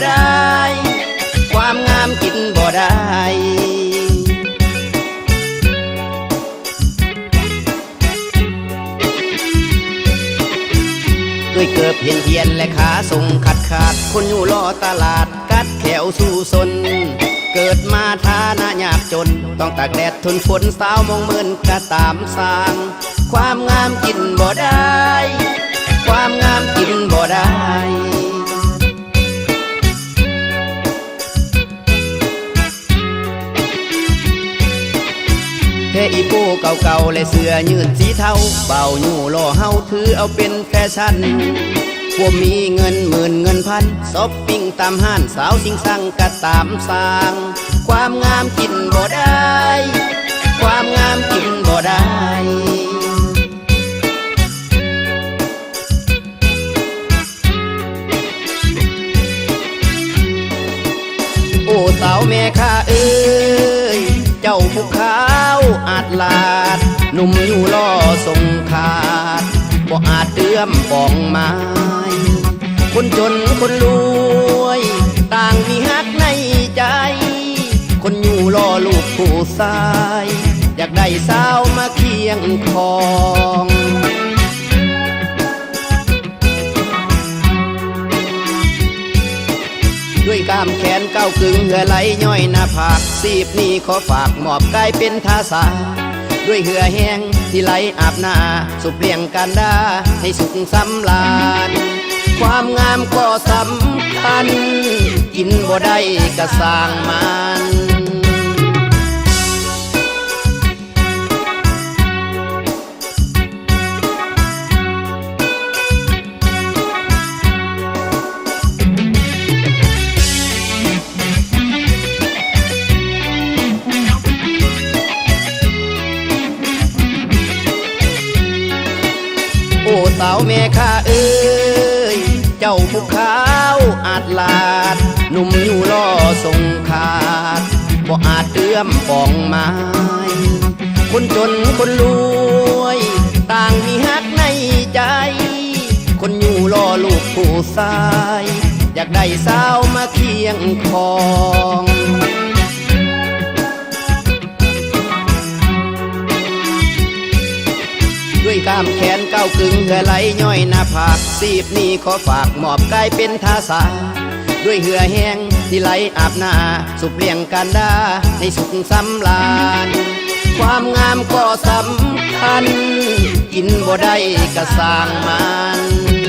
ได้ความงามกินบ่ได้ด้วยเกือบเหียนและขาทรงขาดคนอยู่รอตลาดกัดแขวสู่สนเกิดมาฐานะยากจนต้องตากแดดทนฝนสาวมองมืนกระตามสร้างความงามกินบ่ได้ความงามกินบ่ได้แค่อีโป้เก่าๆและเสื้อยืดสีเทาเบาอยู่รอเฮาถือเอาเป็นแฟชั่นพวกมีเงินหมื่นเงินพันช้อปปิ้งตามห้านสาวสิงสั่งกะตามสร้างความงามกินบ่ได้ความงามกินบ่ได้โอ้สาวแม่ข้าเอ้ยเจ้าผู้ขาวอาจลาดหนุ่มอยู่ล่อทรงขาดบ่อาจเตื้อมปองไม้คนจนคนรวยต่างมีฮักในใจคนอยู่ล่อลูกผู้ชายอยากได้สาวมาเคียงคองด้วยกล้ามแขนเก้ากึ่งเหือไหลย่อยหน้าผากซีบนี้ขอฝากมอบกายเป็นทาสาด้วยเหือแห้งที่ไหลอาบหน้าสุบเลี้ยงกันดาให้สุขสำราญความงามก็สำคัญกินบ่ได้ก็สร้างมันโอ้สาวแม่ข้าเอ้ยเจ้าผู้ขาวอาจลาดหนุ่มอยู่ล่อทรงขาดบ่อาจเตื้อมปองไม้คนจนคนรวยต่างมีฮักในใจคนอยู่ล่อลูกผู้ชายอยากได้สาวมาเคียงคองด้วยกล้ามแขนเก้ากึ่งเหือไหลย่อยหน้าผากซีบนี้ขอฝากมอบกายเป็นทาสาด้วยเหือแห้งที่ไหลอาบหน้าสุบเลี้ยงกันดาให้สุขสำราญความงามก็สำคัญกินบ่ได้ก็สร้างมัน